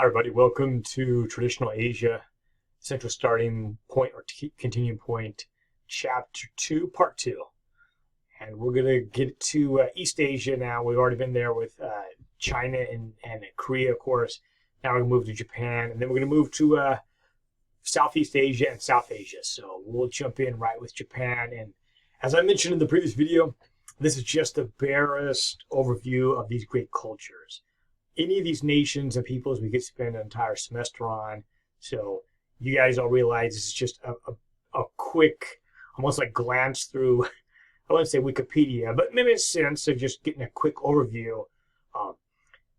Hi everybody, welcome to Traditional Asia, Central Starting Point or Continuing Point, Chapter 2, Part 2. And we're going to get to East Asia now. We've already been there with China and Korea, of course. Now we're going to move to Japan, and then we're going to move to Southeast Asia and South Asia. So we'll jump in right with Japan. And as I mentioned in the previous video, this is just the barest overview of these great cultures. Any of these nations and peoples we could spend an entire semester on. So you guys all realize this is just a quick, almost like glance through, I wouldn't say Wikipedia, but maybe in a sense of just getting a quick overview.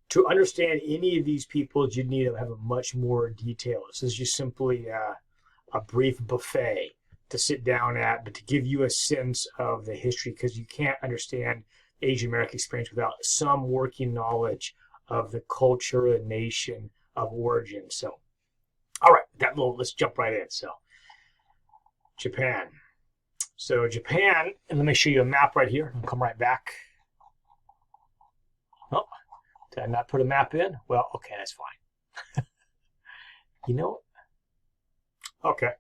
To understand any of these peoples, you'd need to have a much more detail. This is just simply a brief buffet to sit down at, but to give you a sense of the history, because you can't understand the Asian American experience without some working knowledge of the culture and nation of origin. So, all right, let's jump right in. So, Japan. So Japan, and let me show you a map right here. I'll come right back. Oh, did I not put a map in? Well, okay, that's fine. You know what?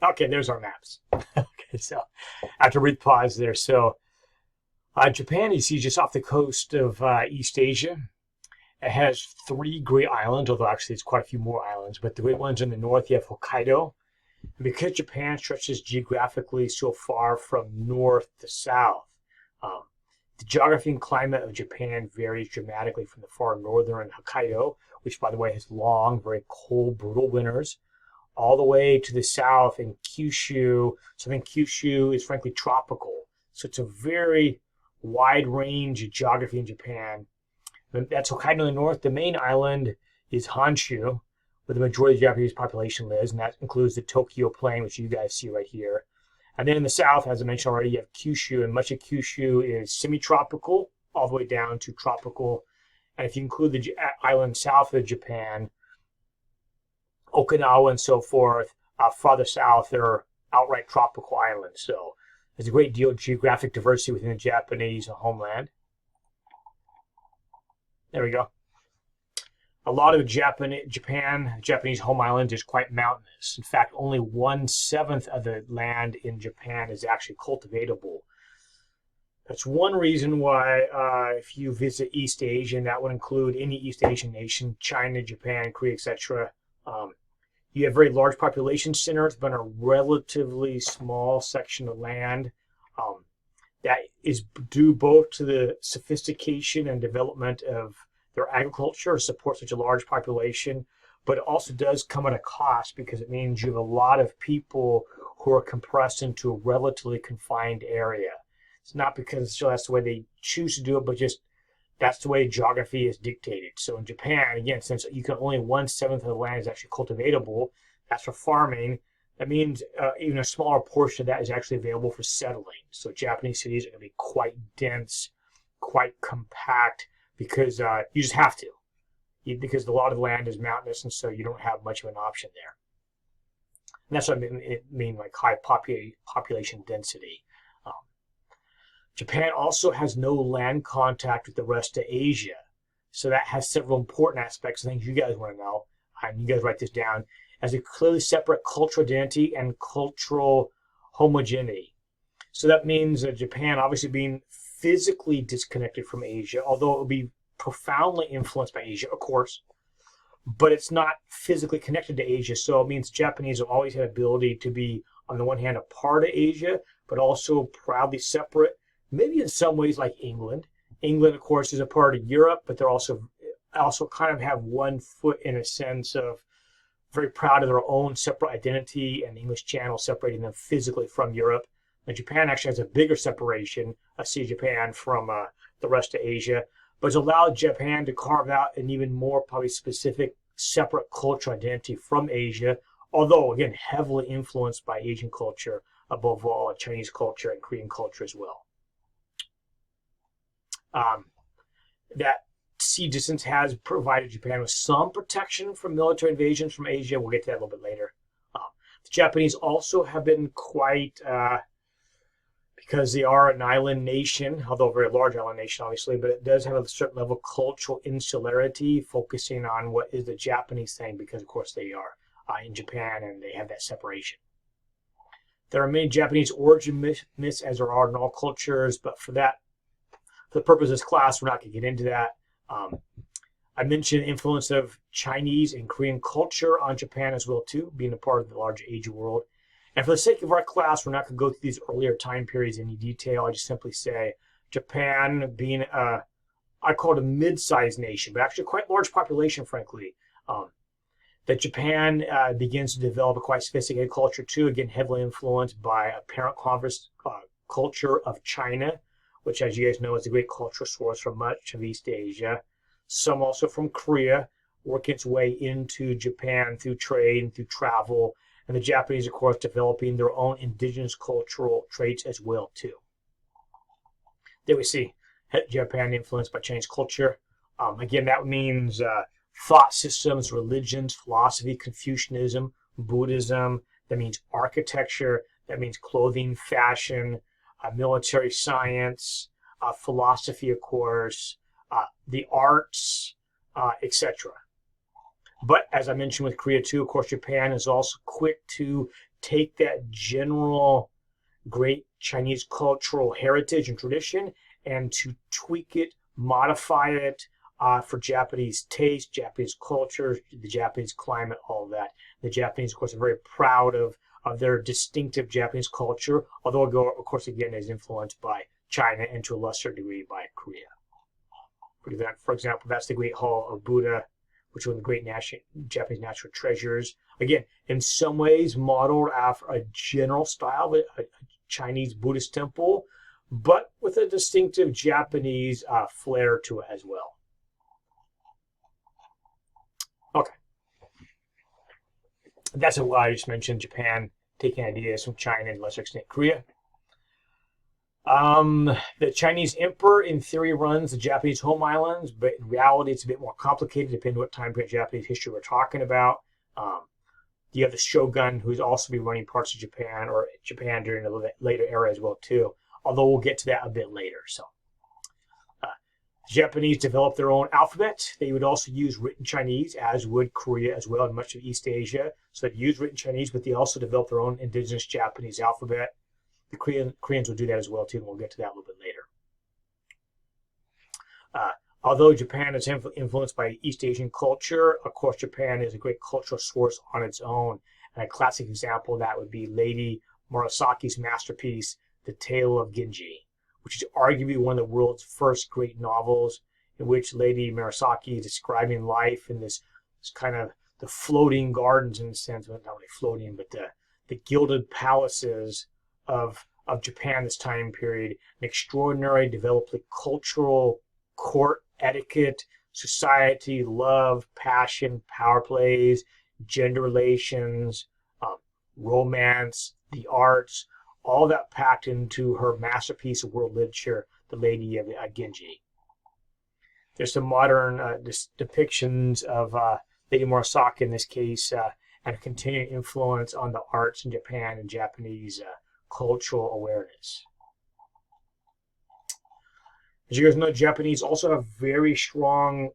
Okay, there's our maps. Okay, so I have to read pause there. So Japan, you see just off the coast of East Asia. It has 3 great islands, although actually it's quite a few more islands. But the great ones in the north, you have Hokkaido. And because Japan stretches geographically so far from north to south, the geography and climate of Japan varies dramatically from the far northern Hokkaido, which, by the way, has long, very cold, brutal winters, all the way to the south in Kyushu. Southern Kyushu is frankly tropical. So it's a very wide range of geography in Japan. That's Hokkaido in the north. The main island is Honshu, where the majority of the Japanese population lives, and that includes the Tokyo Plain, which you guys see right here. And then in the south, as I mentioned already, you have Kyushu, and much of Kyushu is semi-tropical, all the way down to tropical. And if you include the island south of Japan, Okinawa and so forth, farther south, they're outright tropical islands. So there's a great deal of geographic diversity within the Japanese homeland. There we go. A lot of Japanese home island is quite mountainous. In fact, only 1/7 of the land in Japan is actually cultivatable. That's one reason why if you visit East Asia, and that would include any East Asian nation, China, Japan, Korea, etc., you have very large population centers, but a relatively small section of land. That is due both to the sophistication and development of their agriculture to support such a large population, but it also does come at a cost because it means you have a lot of people who are compressed into a relatively confined area. It's not because that's the way they choose to do it, but just that's the way geography is dictated. So in Japan, again, since you can only 1/7 of the land is actually cultivatable, that's for farming. That means even a smaller portion of that is actually available for settling. So Japanese cities are going to be quite dense, quite compact, because you just have to. Because a lot of the land is mountainous, and so you don't have much of an option there. And that's what I mean like high population density. Japan also has no land contact with the rest of Asia. So that has several important aspects, things you guys want to know. And you guys write this down. As a clearly separate cultural identity and cultural homogeneity. So that means that Japan obviously being physically disconnected from Asia, although it will be profoundly influenced by Asia, of course, but it's not physically connected to Asia. So it means Japanese have always had ability to be, on the one hand, a part of Asia, but also proudly separate, maybe in some ways like England. England, of course, is a part of Europe, but they're also kind of have one foot in a sense of very proud of their own separate identity, and the English Channel separating them physically from Europe. And Japan actually has a bigger separation, Japan, from the rest of Asia, but it's allowed Japan to carve out an even more probably specific separate cultural identity from Asia, although, again, heavily influenced by Asian culture, above all Chinese culture and Korean culture as well. That sea distance has provided Japan with some protection from military invasions from Asia. We'll get to that a little bit later. The Japanese also have been quite, because they are an island nation, although a very large island nation, obviously, but it does have a certain level of cultural insularity, focusing on what is the Japanese thing, because, of course, they are in Japan and they have that separation. There are many Japanese origin myths, as there are in all cultures, but for the purpose of this class, we're not going to get into that. I mentioned the influence of Chinese and Korean culture on Japan as well, too, being a part of the larger Asian world. And for the sake of our class, we're not going to go through these earlier time periods in any detail. I just simply say Japan being I call it a mid-sized nation, but actually quite large population, frankly. That Japan begins to develop a quite sophisticated culture, too, again, heavily influenced by a parent culture of China, which, as you guys know, is a great cultural source for much of East Asia. Some also from Korea, working its way into Japan through trade and through travel. And the Japanese, of course, developing their own indigenous cultural traits as well, too. There we see Japan influenced by Chinese culture. Again, that means thought systems, religions, philosophy, Confucianism, Buddhism. That means architecture. That means clothing, fashion, military science, philosophy, of course, the arts, etc. But as I mentioned with Korea too, of course, Japan is also quick to take that general great Chinese cultural heritage and tradition and to tweak it, modify it for Japanese taste, Japanese culture, the Japanese climate, all of that. The Japanese, of course, are very proud of their distinctive Japanese culture, although, of course, again, is influenced by China and to a lesser degree by Korea. For example, that's the Great Hall of Buddha, which is one of the great Japanese natural treasures. Again, in some ways modeled after a general style, a Chinese Buddhist temple, but with a distinctive Japanese flair to it as well. Okay. That's why I just mentioned Japan taking ideas from China and to a lesser extent Korea. The Chinese emperor, in theory, runs the Japanese home islands, but in reality, it's a bit more complicated, depending on what time period Japanese history we're talking about. You have the shogun, who's also be running parts of Japan, or Japan during the later era as well, too. Although we'll get to that a bit later. So, the Japanese developed their own alphabet. They would also use written Chinese, as would Korea as well, and much of East Asia. So they use written Chinese, but they also developed their own indigenous Japanese alphabet. The Koreans will do that as well, too, and we'll get to that a little bit later. Although Japan is influenced by East Asian culture, of course, Japan is a great cultural source on its own. And a classic example of that would be Lady Murasaki's masterpiece, The Tale of Genji, which is arguably one of the world's first great novels, in which Lady Murasaki is describing life in this kind of the floating gardens, in a sense, not only floating, but the gilded palaces of Japan this time period, an extraordinary developed cultural court etiquette, society, love, passion, power plays, gender relations, romance, the arts, all that packed into her masterpiece of world literature, The Lady of Genji. There's some modern depictions of Lady Murasaki in this case, and a continuing influence on the arts in Japan and Japanese cultural awareness. As you guys know, Japanese also have very strong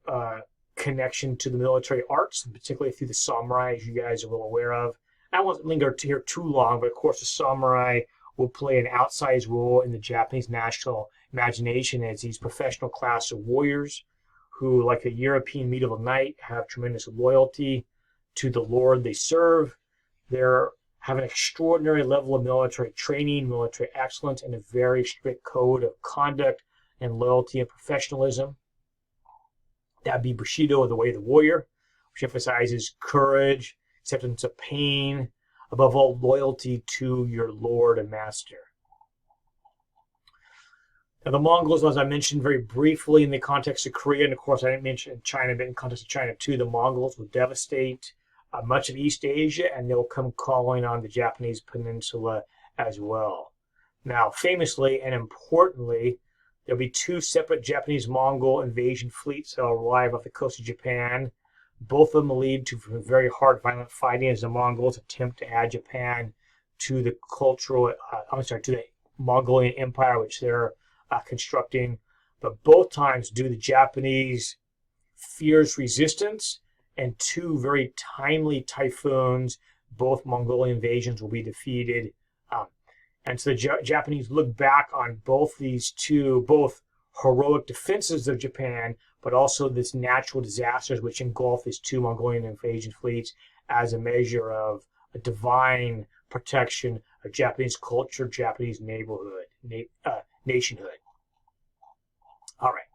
connection to the military arts, particularly through the samurai, as you guys are well aware of. I won't linger here too long, but of course the samurai will play an outsized role in the Japanese national imagination as these professional class of warriors who, like a European medieval knight, have tremendous loyalty to the lord they serve. They have an extraordinary level of military training, military excellence, and a very strict code of conduct and loyalty and professionalism. That would be Bushido, the way of the warrior, which emphasizes courage, acceptance of pain, above all, loyalty to your lord and master. Now, the Mongols, as I mentioned very briefly in the context of Korea, and of course I didn't mention China, but in the context of China too, the Mongols will devastate much of East Asia, and they'll come calling on the Japanese peninsula as well. Now, famously and importantly, there'll be two separate Japanese-Mongol invasion fleets that will arrive off the coast of Japan. Both of them will lead to very hard, violent fighting as the Mongols attempt to add Japan to the Mongolian Empire, which they're constructing. But both times, due to the Japanese fierce resistance and two very timely typhoons, both Mongolian invasions will be defeated. And so the Japanese look back on both these two, both heroic defenses of Japan, but also this natural disasters which engulf these two Mongolian invasion fleets as a measure of a divine protection of Japanese culture, Japanese nationhood. All right,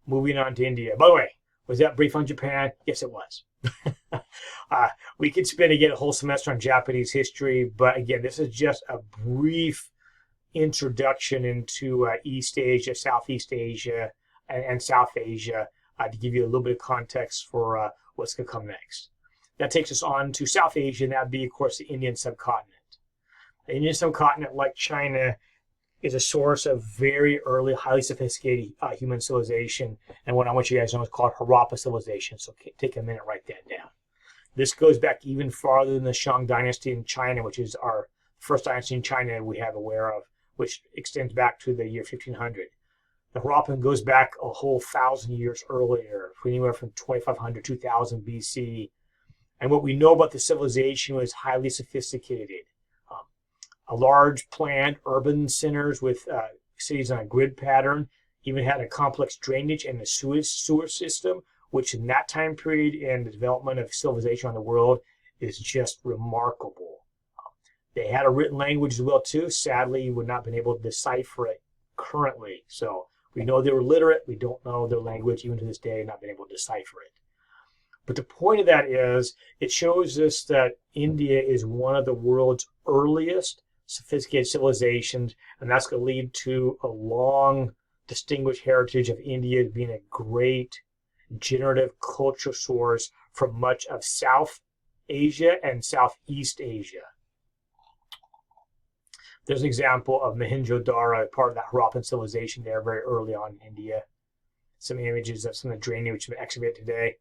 moving on to India. By the way, was that brief on Japan? Yes, it was. We could spend again a whole semester on Japanese history, but again, this is just a brief introduction into East Asia, Southeast Asia, and South Asia to give you a little bit of context for what's going to come next. That takes us on to South Asia, and that would be, of course, the Indian subcontinent. The Indian subcontinent, like China, is a source of very early, highly sophisticated human civilization, and what I want you guys to know is called Harappa Civilization, so take a minute, write that down. This goes back even farther than the Shang dynasty in China, which is our first dynasty in China we have aware of, which extends back to the year 1500. The Harappan goes back a whole 1,000 years earlier, anywhere from 2500 to 2000 BC. And what we know about the civilization was highly sophisticated. A large planned urban centers with cities on a grid pattern, even had a complex drainage and a sewer system, which in that time period in the development of civilization on the world is just remarkable. They had a written language as well too. Sadly, you would not have been able to decipher it currently. So we know they were literate. We don't know their language even to this day, not been able to decipher it. But the point of that is it shows us that India is one of the world's earliest sophisticated civilizations, and that's going to lead to a long, distinguished heritage of India being a great generative cultural source for much of South Asia and Southeast Asia. There's an example of Mohenjo-Daro, part of that Harappan civilization there very early on in India. Some images of some of the drainage which have been excavated today.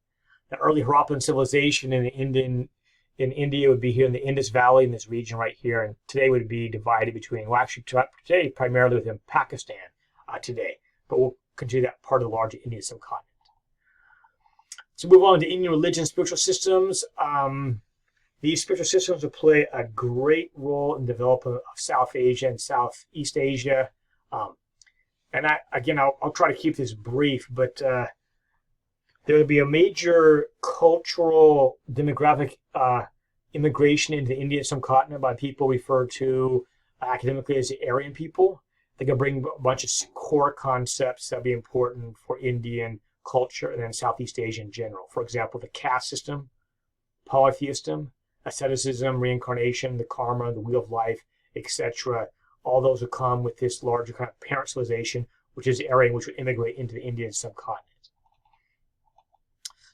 The early Harappan civilization in India would be here in the Indus Valley in this region right here, and today would be divided between, well, actually today primarily within Pakistan today, but we'll continue that part of the larger Indian subcontinent. So move on to Indian religion, spiritual systems. These spiritual systems will play a great role in the development of South Asia and Southeast Asia. And I'll try to keep this brief, but there will be a major cultural demographic immigration into the Indian subcontinent by people referred to academically as the Aryan people. They're going to bring a bunch of core concepts that will be important for Indian culture and then Southeast Asia in general. For example, the caste system, polytheism, asceticism, reincarnation, the karma, the wheel of life, etc. All those will come with this larger kind of parent civilization, which is the Aryan, which would immigrate into the Indian subcontinent.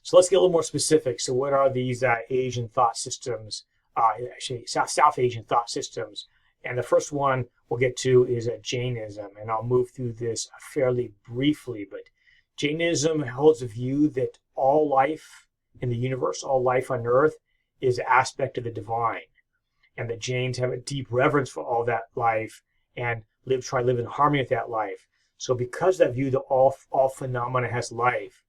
So let's get a little more specific. So what are these Asian thought systems, actually South Asian thought systems? And the first one we'll get to is Jainism, and I'll move through this fairly briefly, but Jainism holds a view that all life in the universe, all life on earth, is an aspect of the divine, and that Jains have a deep reverence for all that life and try to live in harmony with that life. So because of that view that all phenomena has life,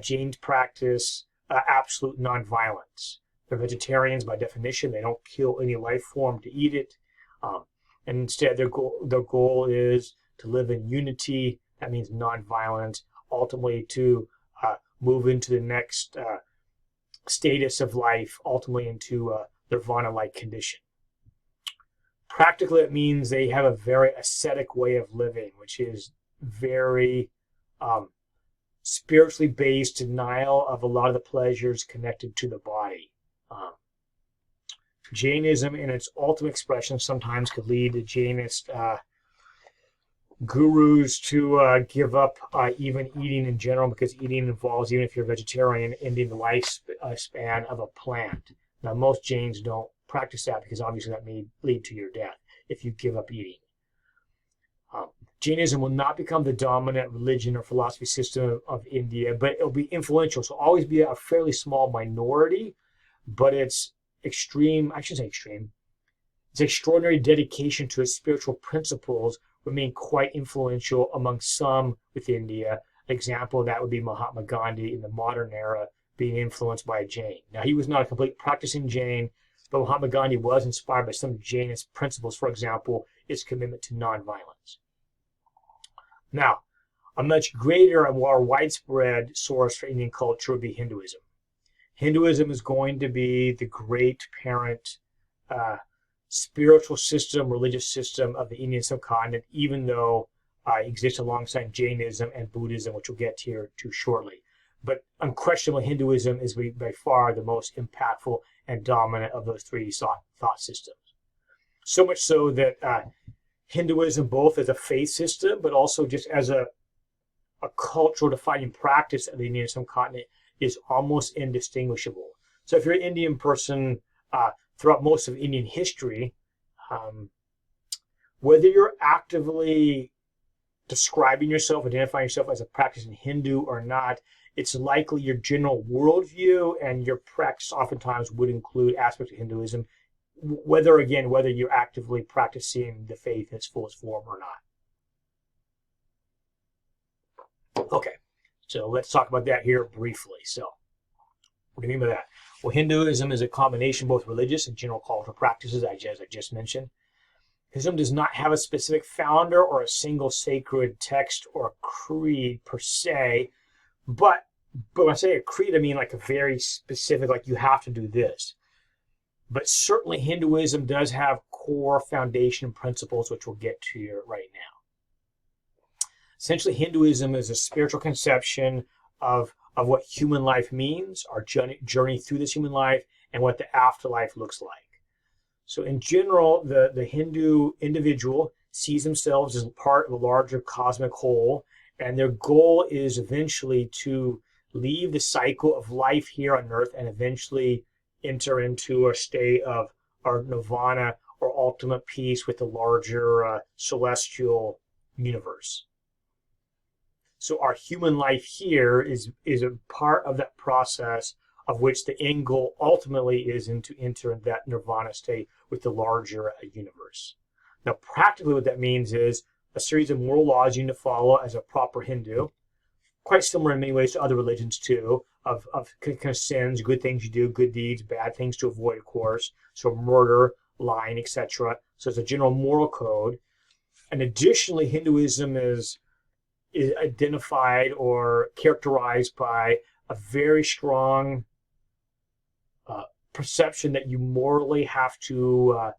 Jains practice absolute nonviolence. They're vegetarians by definition. They don't kill any life form to eat it. And instead, their goal is to live in unity. That means nonviolence, ultimately to move into the next status of life, ultimately into nirvana-like condition. Practically, it means they have a very ascetic way of living, which is very spiritually based denial of a lot of the pleasures connected to the body. Jainism, in its ultimate expression, sometimes could lead the Jainist gurus to give up even eating in general, because eating involves, even if you're a vegetarian, ending the lifespan of a plant. Now, most Jains don't practice that because obviously that may lead to your death if you give up eating. Jainism will not become the dominant religion or philosophy system of India, but it'll be influential. So always be a fairly small minority, but it's extreme, I shouldn't say extreme, it's extraordinary dedication to its spiritual principles remain quite influential among some within India. An example of that would be Mahatma Gandhi in the modern era being influenced by a Jain. Now, he was not a complete practicing Jain, but Mahatma Gandhi was inspired by some Jainist principles, for example, his commitment to nonviolence. Now, a much greater and more widespread source for Indian culture would be Hinduism. Hinduism is going to be the great parent spiritual system, religious system of the Indian subcontinent, even though it exists alongside Jainism and Buddhism, which we'll get here to shortly. But unquestionably, Hinduism is by far the most impactful and dominant of those three thought systems. So much so that Hinduism, both as a faith system, but also just as a cultural defining practice of the Indian subcontinent, is almost indistinguishable. So if you're an Indian person, throughout most of Indian history, whether you're actively describing yourself, identifying yourself as a practicing Hindu or not, it's likely your general worldview and your practice oftentimes would include aspects of Hinduism, whether you're actively practicing the faith in its fullest form or not. Okay, so let's talk about that here briefly. So, what do you mean by that? Well, Hinduism is a combination of both religious and general cultural practices, as I just mentioned. Hinduism does not have a specific founder or a single sacred text or creed per se, but when I say a creed, I mean like a very specific, like you have to do this. But certainly Hinduism does have core foundation principles, which we'll get to here right now. Essentially, Hinduism is a spiritual conception of what human life means, our journey through this human life, and what the afterlife looks like. So in general, the Hindu individual sees themselves as part of a larger cosmic whole, and their goal is eventually to leave the cycle of life here on earth and eventually enter into a state of our nirvana or ultimate peace with the larger celestial universe. So our human life here is a part of that process, of which the end goal ultimately is to enter that nirvana state with the larger universe. Now, practically what that means is a series of moral laws you need to follow as a proper Hindu, quite similar in many ways to other religions too, of kind of sins, good things you do, good deeds, bad things to avoid, of course. So murder, lying, etc. So it's a general moral code. And additionally, Hinduism is identified or characterized by a very strong perception that you morally have to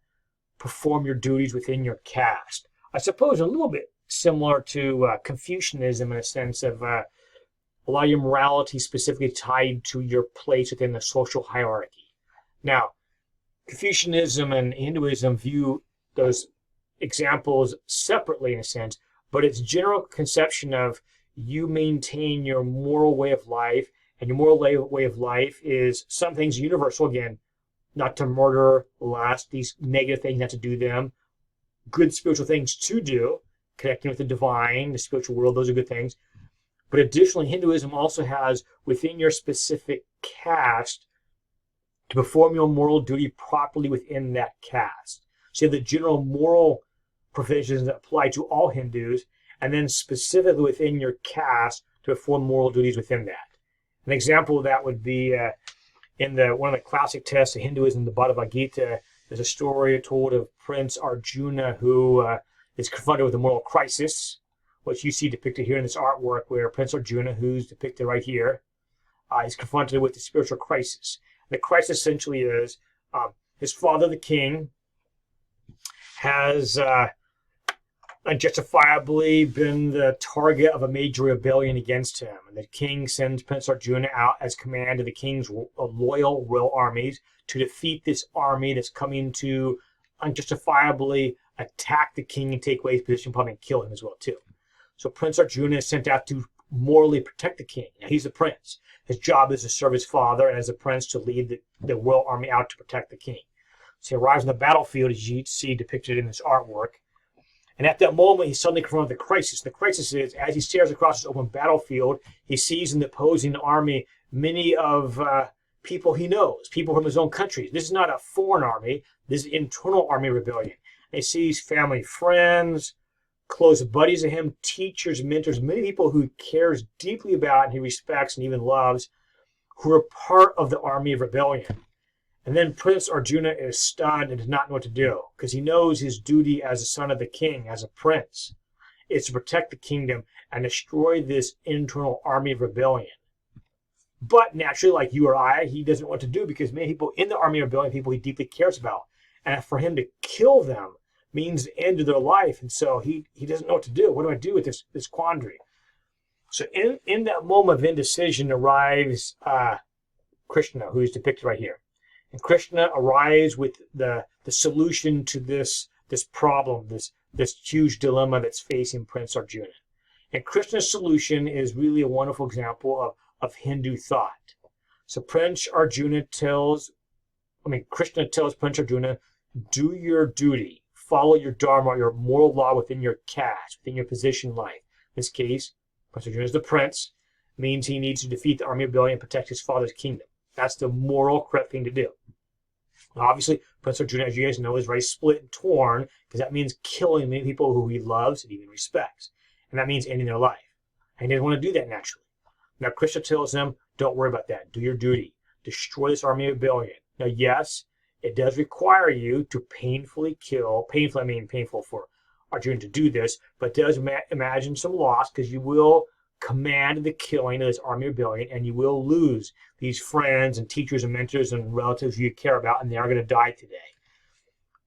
perform your duties within your caste. I suppose a little bit similar to Confucianism in a sense of a lot of your morality specifically tied to your place within the social hierarchy. Now, Confucianism and Hinduism view those examples separately in a sense, but its general conception of you maintain your moral way of life, and your moral way of life is some things universal, again, not to murder, lust, these negative things, not to do them, good spiritual things to do, connecting with the divine, the spiritual world, those are good things. But additionally, Hinduism also has within your specific caste to perform your moral duty properly within that caste. So you have the general moral provisions that apply to all Hindus, and then specifically within your caste to perform moral duties within that. An example of that would be in one of the classic texts of Hinduism, the Bhagavad Gita. There's a story told of Prince Arjuna who is confronted with a moral crisis, which you see depicted here in this artwork, where Prince Arjuna, who's depicted right here, is confronted with the spiritual crisis. The crisis essentially is his father, the king, has unjustifiably been the target of a major rebellion against him. And the king sends Prince Arjuna out as command of the king's loyal royal armies to defeat this army that's coming to unjustifiably attack the king and take away his position, probably kill him as well too. So Prince Arjuna is sent out to morally protect the king. Now, he's a prince. His job is to serve his father, and as a prince to lead the royal army out to protect the king. So he arrives on the battlefield, as you see depicted in this artwork. And at that moment, he's suddenly confronted with the crisis. The crisis is, as he stares across this open battlefield, he sees in the opposing army many of people he knows, people from his own country. This is not a foreign army. This is internal army rebellion. And he sees family, friends, close buddies of him, teachers, mentors, many people who he cares deeply about and he respects and even loves, who are part of the army of rebellion. And then Prince Arjuna is stunned and does not know what to do because he knows his duty as a son of the king, as a prince, is to protect the kingdom and destroy this internal army of rebellion. But naturally, like you or I, he doesn't know what to do because many people in the army of rebellion, people he deeply cares about. And for him to kill them means the end of their life. And so he doesn't know what to do. What do I do with this quandary? So in that moment of indecision arrives Krishna, who is depicted right here. And Krishna arrives with the solution to this problem, this huge dilemma that's facing Prince Arjuna. And Krishna's solution is really a wonderful example of Hindu thought. So Krishna tells Prince Arjuna, do your duty, follow your dharma, your moral law within your caste, within your position in life. In this case, Prince Arjuna is the prince, means he needs to defeat the army of rebellion and protect his father's kingdom. That's the moral, correct thing to do. Now, obviously, Prince Arjuna, as you guys know, is very split and torn because that means killing many people who he loves and even respects. And that means ending their life. And he doesn't want to do that naturally. Now, Krishna tells him, don't worry about that. Do your duty. Destroy this army of rebellion. Now, yes, it does require you to painfully kill. Painful, I mean painful for Arjuna to do this, but it does imagine some loss because you will command the killing of this army of rebellion and you will lose these friends and teachers and mentors and relatives you care about, and they are going to die today.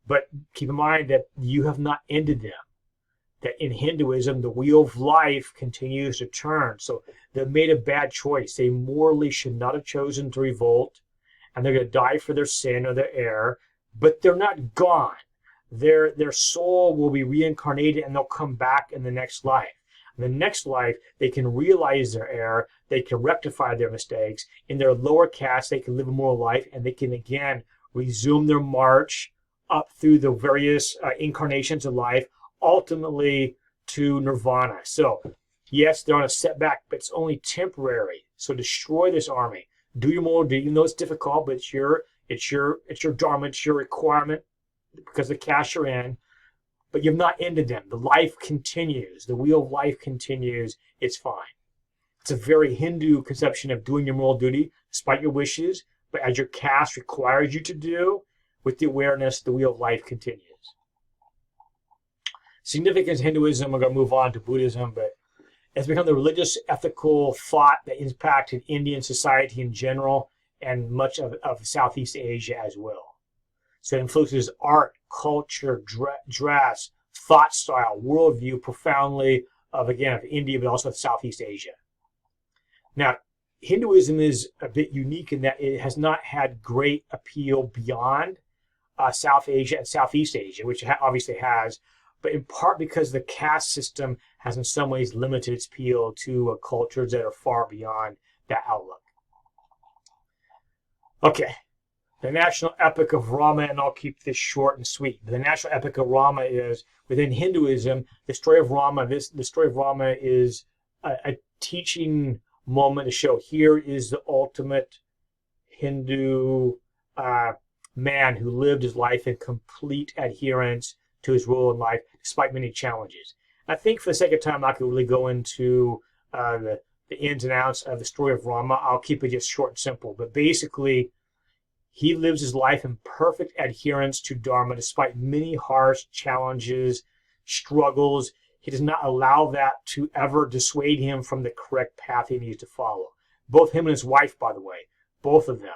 But keep in mind that you have not ended them. That in Hinduism, the wheel of life continues to turn. So they made a bad choice. They morally should not have chosen to revolt, and they're going to die for their sin or their error, but they're not gone. Their soul will be reincarnated and they'll come back in the next life. In the next life, they can realize their error, they can rectify their mistakes. In their lower caste, they can live a moral life, and they can again resume their march up through the various incarnations of life, ultimately to nirvana. So, yes, they're on a setback, but it's only temporary. So destroy this army. Do your moral duty, even though it's difficult, but it's your dharma, it's your requirement because the caste you're in. But you've not ended them. The life continues. The wheel of life continues. It's fine. It's a very Hindu conception of doing your moral duty despite your wishes, but as your caste requires you to do, with the awareness, the wheel of life continues. Significance of Hinduism, we're going to move on to Buddhism, but it's become the religious, ethical thought that impacted Indian society in general and much of Southeast Asia as well. So it influences art, culture, dress, thought style, worldview profoundly of India, but also of Southeast Asia. Now, Hinduism is a bit unique in that it has not had great appeal beyond South Asia and Southeast Asia, which it obviously has, but in part because the caste system has in some ways limited its appeal to cultures that are far beyond that outlook. Okay. The national epic of Rama, and I'll keep this short and sweet. The national epic of Rama is, within Hinduism, the story of Rama. The story of Rama is a teaching moment to show here is the ultimate Hindu man who lived his life in complete adherence to his rule in life, despite many challenges. I think for the sake of time, I'm not going to really go into the ins and outs of the story of Rama. I'll keep it just short and simple. But basically, he lives his life in perfect adherence to Dharma, despite many harsh challenges, struggles. He does not allow that to ever dissuade him from the correct path he needs to follow. Both him and his wife, by the way, both of them.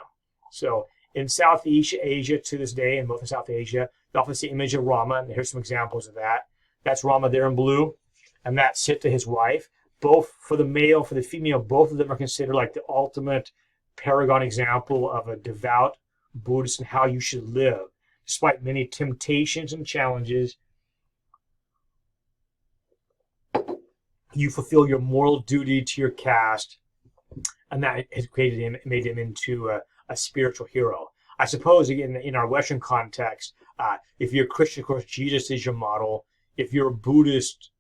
So in Southeast Asia to this day, and both in South Asia, they often see the image of Rama, and here's some examples of that. That's Rama there in blue, and that's Sita, his wife. Both, for the male, for the female, both of them are considered like the ultimate paragon example of a devout Buddhist and how you should live. Despite many temptations and challenges, you fulfill your moral duty to your caste, and that has created him, made him into a spiritual hero. I suppose, again, in our Western context, if you're a Christian, of course, Jesus is your model. If you're a Buddhist,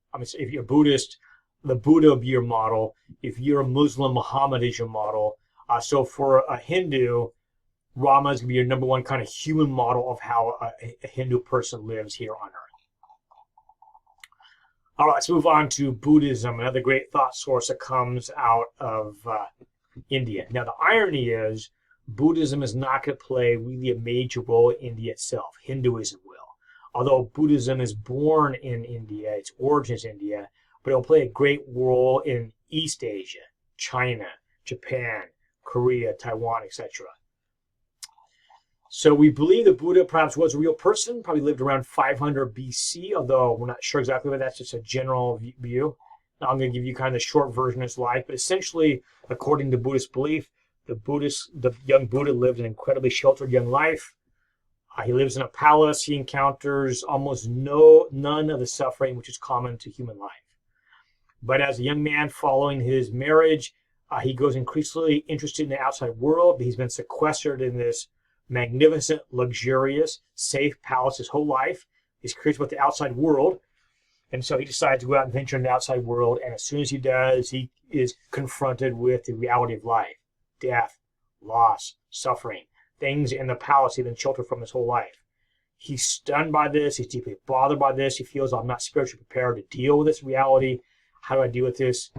the Buddha will be your model. If you're a Muslim, Muhammad is your model. So for a Hindu, Rama is going to be your number one kind of human model of how a Hindu person lives here on Earth. All right, let's move on to Buddhism, another great thought source that comes out of India. Now, the irony is Buddhism is not going to play really a major role in India itself. Hinduism will. Although Buddhism is born in India, its origins India, but it will play a great role in East Asia, China, Japan, Korea, Taiwan, etc. So we believe that Buddha perhaps was a real person, probably lived around 500 BC, although we're not sure exactly, but that's just a general view. Now I'm going to give you kind of the short version of his life, but essentially, according to Buddhist belief, the young Buddha lived an incredibly sheltered young life. He lives in a palace. He encounters almost none of the suffering which is common to human life. But as a young man following his marriage, he grows increasingly interested in the outside world. He's been sequestered in this magnificent, luxurious, safe palace his whole life. He's curious about the outside world. And so he decides to go out and venture in the outside world. And as soon as he does, he is confronted with the reality of life, death, loss, suffering, things in the palace he's been sheltered from his whole life. He's stunned by this. He's deeply bothered by this. He feels, I'm not spiritually prepared to deal with this reality. How do I deal with this?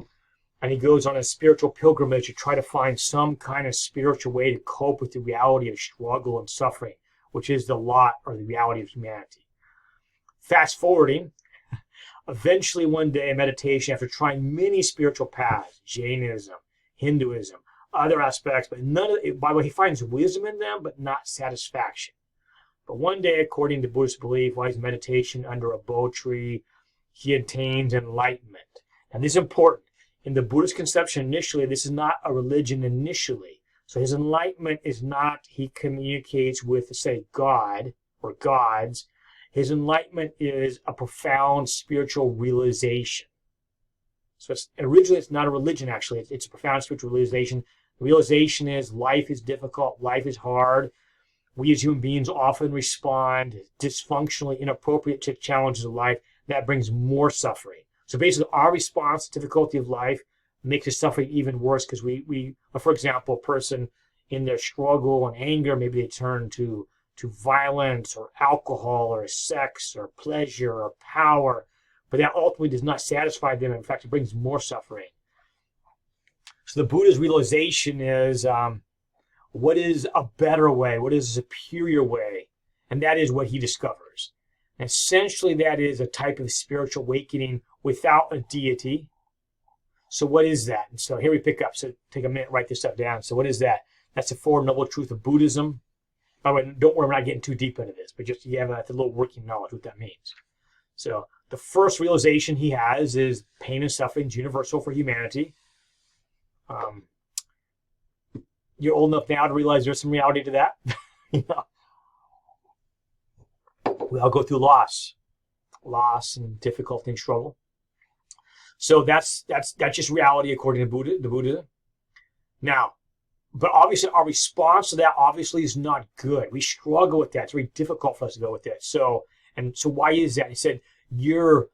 And he goes on a spiritual pilgrimage to try to find some kind of spiritual way to cope with the reality of struggle and suffering, which is the lot or the reality of humanity. Fast forwarding, eventually one day in meditation, after trying many spiritual paths, Jainism, Hinduism, other aspects, but none of it, by the way, he finds wisdom in them, but not satisfaction. But one day, according to Buddhist belief, while he's in meditation under a bo tree, he attains enlightenment. And this is important. In the Buddhist conception initially, this is not a religion initially. So his enlightenment is not, he communicates with, say, God or gods. His enlightenment is a profound spiritual realization. So originally it's not a religion, actually. It's a profound spiritual realization. The realization is life is difficult, life is hard. We as human beings often respond dysfunctionally, inappropriate to challenges of life. That brings more suffering. So basically our response to difficulty of life makes the suffering even worse because we, for example, a person in their struggle and anger, maybe they turn to violence or alcohol or sex or pleasure or power, but that ultimately does not satisfy them. In fact, it brings more suffering. So the Buddha's realization is what is a better way? What is a superior way? And that is what he discovers. And essentially, that is a type of spiritual awakening without a deity. So what is that? And so here we pick up. So take a minute, write this stuff down. So what is that? That's the Four Noble Truths of Buddhism. By the way, don't worry, we're not getting too deep into this, but just you have a little working knowledge what that means. So the first realization he has is pain and suffering is universal for humanity. You're old enough now to realize there's some reality to that. You know, we all go through loss and difficulty and struggle. So that's just reality according to the Buddha. Now, but obviously our response to that obviously is not good. We struggle with that. It's very difficult for us to go with that. So why is that? He said your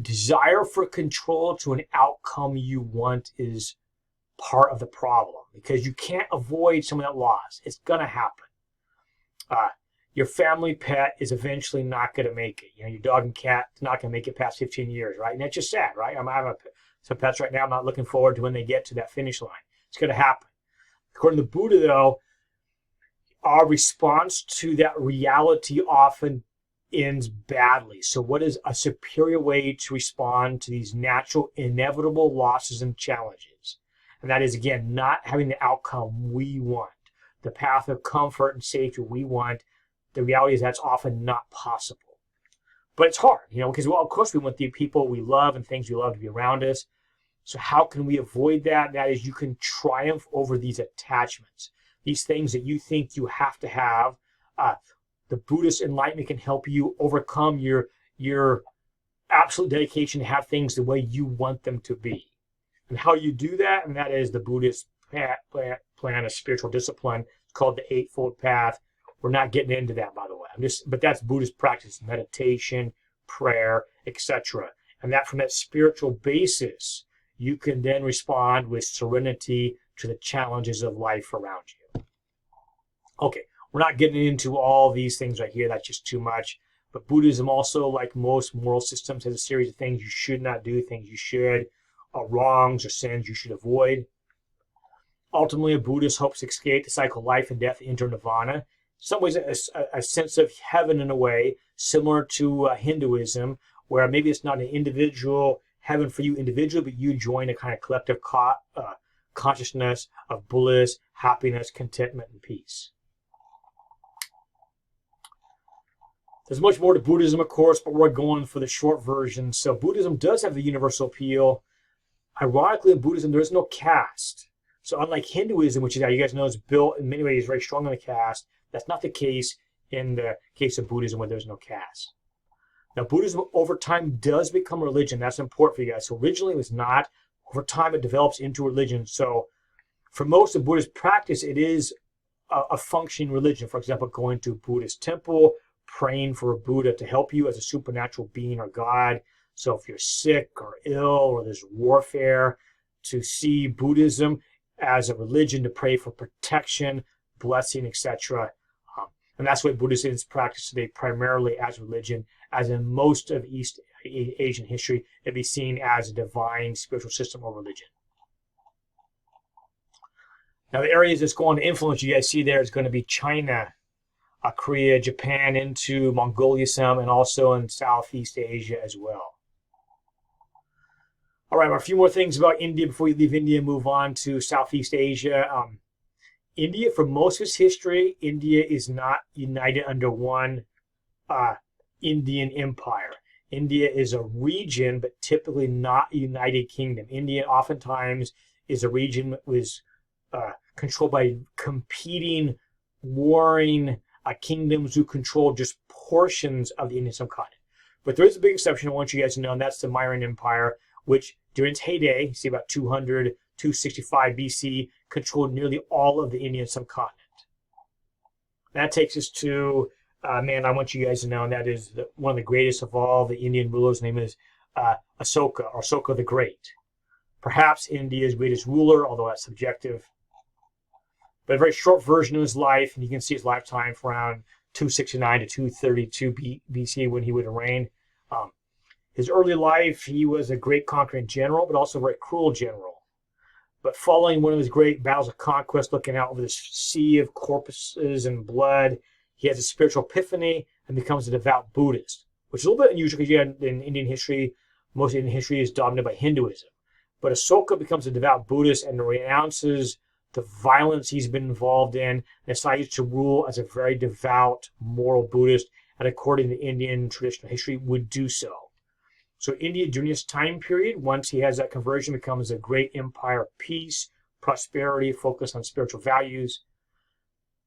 desire for control to an outcome you want is part of the problem because you can't avoid some of that loss. It's gonna happen. Your family pet is eventually not going to make it. You know, your dog and cat is not going to make it past 15 years, right? And that's just sad, right? I have some pets right now. I'm not looking forward to when they get to that finish line. It's going to happen. According to Buddha, though, our response to that reality often ends badly. So what is a superior way to respond to these natural, inevitable losses and challenges? And that is, again, not having the outcome we want, the path of comfort and safety we want. The reality is that's often not possible. But it's hard, you know, because, well, of course we want the people we love and things we love to be around us. So how can we avoid that? That is, you can triumph over these attachments, these things that you think you have to have. The Buddhist enlightenment can help you overcome your absolute dedication to have things the way you want them to be. And how you do that, and that is the Buddhist plan of spiritual discipline. It's called the Eightfold Path. We're not getting into that, by the way. But that's Buddhist practice, meditation, prayer, etc. And that from that spiritual basis, you can then respond with serenity to the challenges of life around you. Okay, we're not getting into all these things right here. That's just too much. But Buddhism also, like most moral systems, has a series of things you should not do, things you should, wrongs or sins you should avoid. Ultimately, a Buddhist hopes to escape the cycle of life and death into nirvana. In some ways, a sense of heaven in a way, similar to Hinduism, where maybe it's not an individual heaven for you individually, but you join a kind of collective consciousness of bliss, happiness, contentment, and peace. There's much more to Buddhism, of course, but we're going for the short version. So Buddhism does have the universal appeal. Ironically, in Buddhism, there is no caste. So unlike Hinduism, which is, you guys know, is built in many ways very strong on the caste, that's not the case in the case of Buddhism where there's no caste. Now, Buddhism over time does become a religion. That's important for you guys. So originally it was not. Over time it develops into religion. So for most of Buddhist practice, it is a functioning religion. For example, going to a Buddhist temple, praying for a Buddha to help you as a supernatural being or God. So if you're sick or ill or there's warfare, to see Buddhism as a religion, to pray for protection, blessing, etc. And that's what Buddhism is practiced today, primarily as religion, as in most of East Asian history, it'd be seen as a divine spiritual system or religion. Now, the areas that's going to influence you guys see there is going to be China, Korea, Japan, into Mongolia some, and also in Southeast Asia as well. All right, a few more things about India before we leave India and move on to Southeast Asia. India, for most of its history, India is not united under one Indian empire. India is a region, but typically not a united kingdom. India oftentimes is a region that was controlled by competing, warring kingdoms who control just portions of the Indian subcontinent. But there is a big exception I want you guys to know, and that's the Myron Empire, which during its heyday, see about 200, 265 BC, controlled nearly all of the Indian subcontinent. That takes us to man I want you guys to know, and that is one of the greatest of all the Indian rulers. His name is Asoka, or Asoka the Great. Perhaps India's greatest ruler, although that's subjective. But a very short version of his life, and you can see his lifetime from around 269 to 232 BC when he would have reigned. His early life, he was a great conquering general, but also a very cruel general. But following one of his great battles of conquest, looking out over this sea of corpses and blood, he has a spiritual epiphany and becomes a devout Buddhist, which is a little bit unusual because in Indian history, most Indian history is dominated by Hinduism. But Asoka becomes a devout Buddhist and renounces the violence he's been involved in and decides to rule as a very devout, moral Buddhist, and according to Indian traditional history, would do so. So India, during this time period, once he has that conversion, becomes a great empire of peace, prosperity, focused on spiritual values.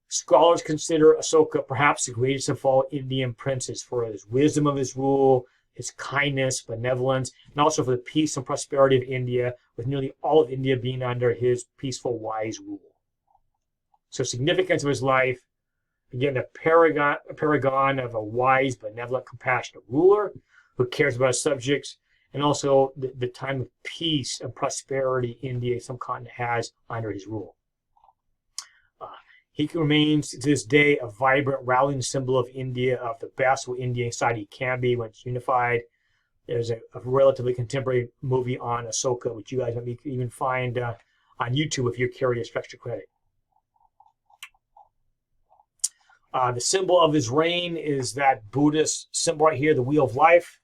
Scholars consider Asoka perhaps the greatest of all Indian princes for his wisdom of his rule, his kindness, benevolence, and also for the peace and prosperity of India, with nearly all of India being under his peaceful, wise rule. So significance of his life, again, a paragon of a wise, benevolent, compassionate ruler who cares about his subjects, and also the time of peace and prosperity India, some continent, has under his rule. He remains to this day a vibrant rallying symbol of India, of the best what Indian society can be when it's unified. There's a relatively contemporary movie on Asoka, which you guys might even find on YouTube if you're curious for extra credit. The symbol of his reign is that Buddhist symbol right here, the Wheel of Life.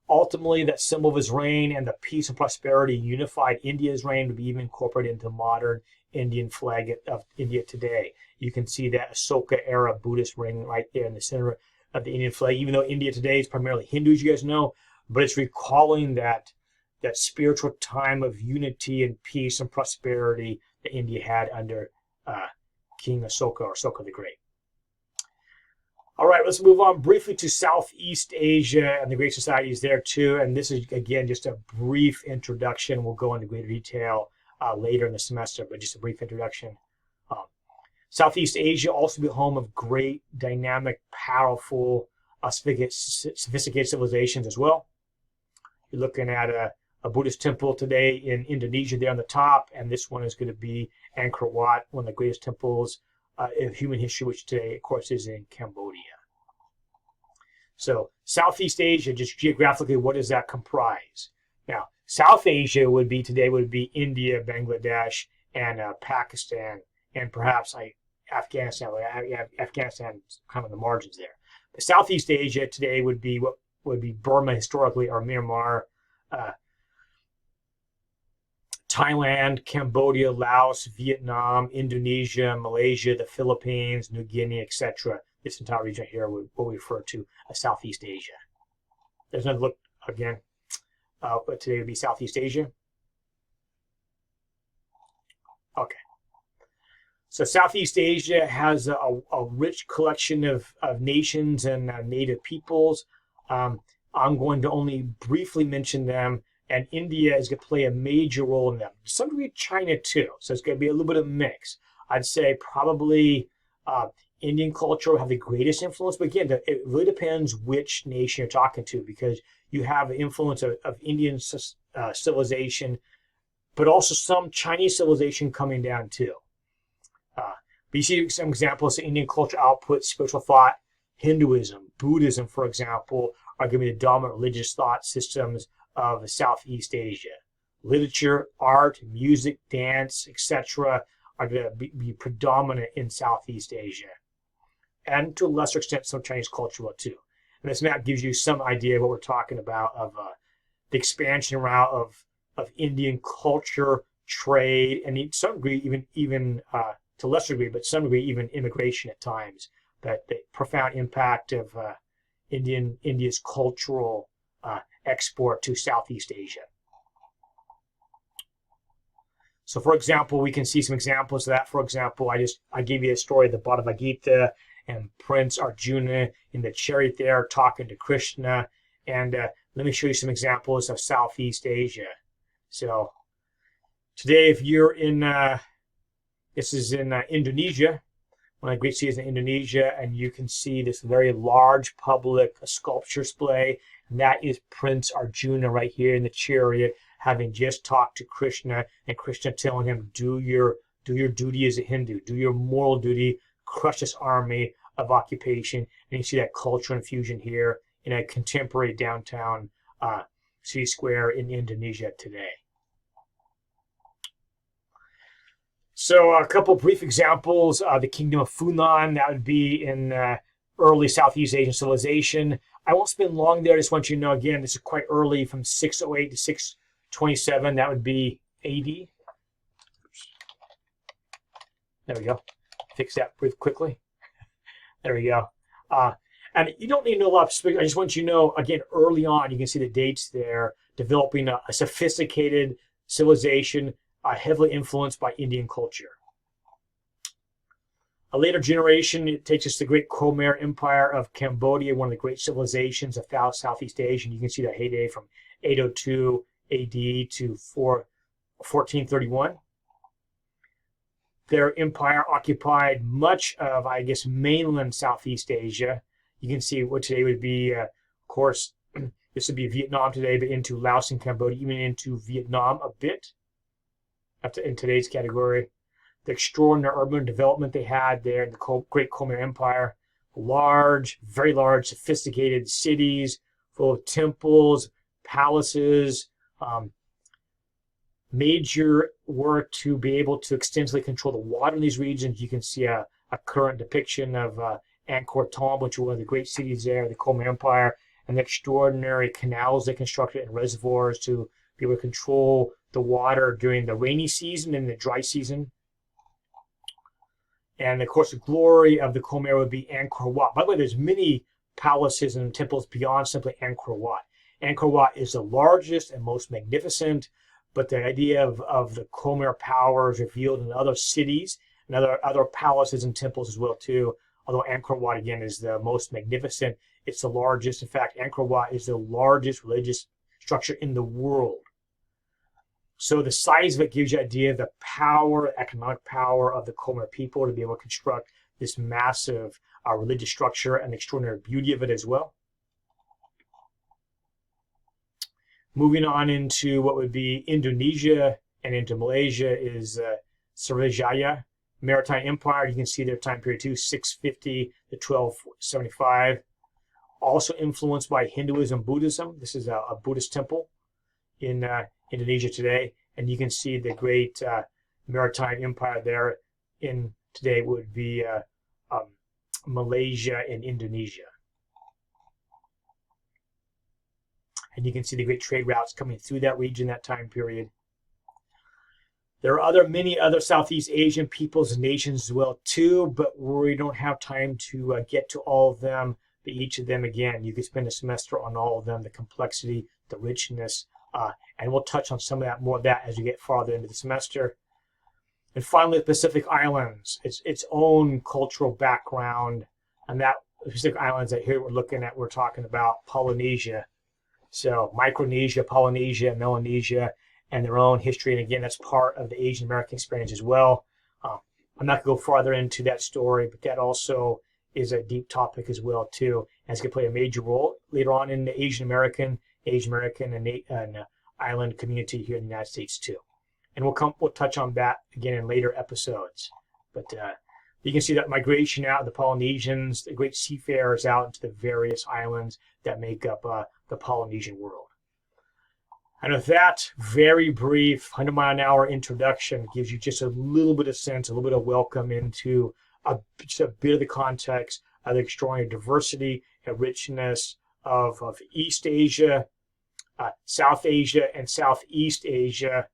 Ultimately, that symbol of his reign and the peace and prosperity unified India's reign to be even incorporated into modern Indian flag of India today. You can see that Asoka era Buddhist ring right there in the center of the Indian flag, even though India today is primarily Hindu, as you guys know, but it's recalling that spiritual time of unity and peace and prosperity that India had under King Asoka, or Asoka the Great. All right, let's move on briefly to Southeast Asia and the great societies there too. And this is, again, just a brief introduction. We'll go into greater detail later in the semester, but just a brief introduction. Southeast Asia also be home of great, dynamic, powerful, sophisticated civilizations as well. You're looking at a Buddhist temple today in Indonesia there on the top, and this one is going to be Angkor Wat, one of the greatest temples of human history, which today, of course, is in Cambodia. So Southeast Asia, just geographically, what does that comprise? Now, South Asia would be India, Bangladesh, and Pakistan, and perhaps Afghanistan. Afghanistan kind of the margins there. But Southeast Asia today would be what would be Burma historically, or Myanmar, Thailand, Cambodia, Laos, Vietnam, Indonesia, Malaysia, the Philippines, New Guinea, etc. This entire region here we'll refer to as Southeast Asia. There's another look again. But today would be Southeast Asia. Okay. So Southeast Asia has a rich collection of nations and native peoples. I'm going to only briefly mention them, and India is going to play a major role in them. To some degree, China too. So it's going to be a little bit of a mix. I'd say probably Indian culture will have the greatest influence, but again, it really depends which nation you're talking to, because you have the influence of Indian civilization, but also some Chinese civilization coming down too. But you see some examples of Indian culture output, spiritual thought, Hinduism, Buddhism, for example, are going to be the dominant religious thought systems of Southeast Asia. Literature, art, music, dance, etc. are going to be predominant in Southeast Asia. And to a lesser extent, some Chinese culture will too. And this map gives you some idea of what we're talking about, of the expansion route of Indian culture, trade, and to some degree, even to a lesser degree, but some degree, even immigration at times. That the profound impact of India's cultural export to Southeast Asia. So, for example, we can see some examples of that. For example, I gave you a story of the Bhagavad Gita and Prince Arjuna in the chariot there talking to Krishna. And let me show you some examples of Southeast Asia. So today, if you're in, this is in Indonesia, one of the great cities in Indonesia, and you can see this very large public sculpture display. And that is Prince Arjuna right here in the chariot, having just talked to Krishna, and Krishna telling him, do your duty as a Hindu, do your moral duty, crush this army of occupation. And you see that cultural infusion here in a contemporary downtown city square in Indonesia today. So a couple brief examples. The Kingdom of Funan, that would be in early Southeast Asian civilization. I won't spend long there. I just want you to know, again, this is quite early, from 608 to 627. That would be AD. There we go. Fix that brief quickly. There we go. And you don't need to know a lot of specifics. I just want you to know, again, early on, you can see the dates there, developing a sophisticated civilization heavily influenced by Indian culture. A later generation, it takes us to the great Khmer Empire of Cambodia, one of the great civilizations of Southeast Asia. And you can see that heyday from 802 AD to 1431. Their empire occupied much of, I guess, mainland Southeast Asia. You can see what today would be, of course, this would be Vietnam today, but into Laos and Cambodia, even into Vietnam a bit, in today's category. The extraordinary urban development they had there in the great Khmer Empire. Large, very large, sophisticated cities full of temples, palaces, major work to be able to extensively control the water in these regions. You can see a current depiction of Angkor Thom, which was one of the great cities there, the Khmer Empire, and the extraordinary canals they constructed and reservoirs to be able to control the water during the rainy season and the dry season. And of course, the glory of the Khmer would be Angkor Wat. By the way, there's many palaces and temples beyond simply Angkor Wat. Angkor Wat is the largest and most magnificent, but the idea of the Khmer power is revealed in other cities and other palaces and temples as well too. Although Angkor Wat again is the most magnificent, it's the largest. In fact, Angkor Wat is the largest religious structure in the world. So the size of it gives you an idea of the power, economic power of the Khmer people to be able to construct this massive religious structure, and the extraordinary beauty of it as well. Moving on into what would be Indonesia and into Malaysia is Sriwijaya Maritime Empire. You can see their time period too, 650 to 1275. Also influenced by Hinduism, Buddhism. This is a Buddhist temple in Indonesia today. And you can see the great maritime empire there in today would be Malaysia and Indonesia. And you can see the great trade routes coming through that region, that time period. There are many other Southeast Asian peoples and nations as well too, but we don't have time to get to all of them. But each of them, again, you could spend a semester on all of them, the complexity, the richness, and we'll touch on some of that, more of that as we get farther into the semester. And finally, the Pacific Islands, its own cultural background, and that Pacific Islands that here we're talking about Polynesia. So Micronesia, Polynesia, Melanesia, and their own history. And again, that's part of the Asian American experience as well. I'm not going to go farther into that story, but that also is a deep topic as well too. And it's going to play a major role later on in the Asian American and island community here in the United States too. And we'll touch on that again in later episodes. But you can see that migration out of the Polynesians, the great seafarers out into the various islands that make up the Polynesian world. And with that very brief 100-mile-an-hour introduction gives you just a little bit of sense, a little bit of welcome into just a bit of the context of the extraordinary diversity and richness of East Asia, South Asia, and Southeast Asia.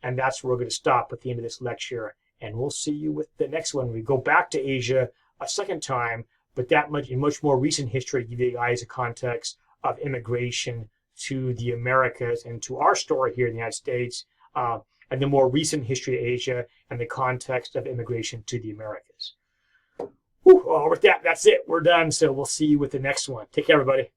And that's where we're going to stop at the end of this lecture. And we'll see you with the next one. We go back to Asia a second time, but that much in much more recent history to give you guys a context of immigration to the Americas and to our story here in the United States, and the more recent history of Asia and the context of immigration to the Americas. Well, with that, that's it. We're done. So we'll see you with the next one. Take care, everybody.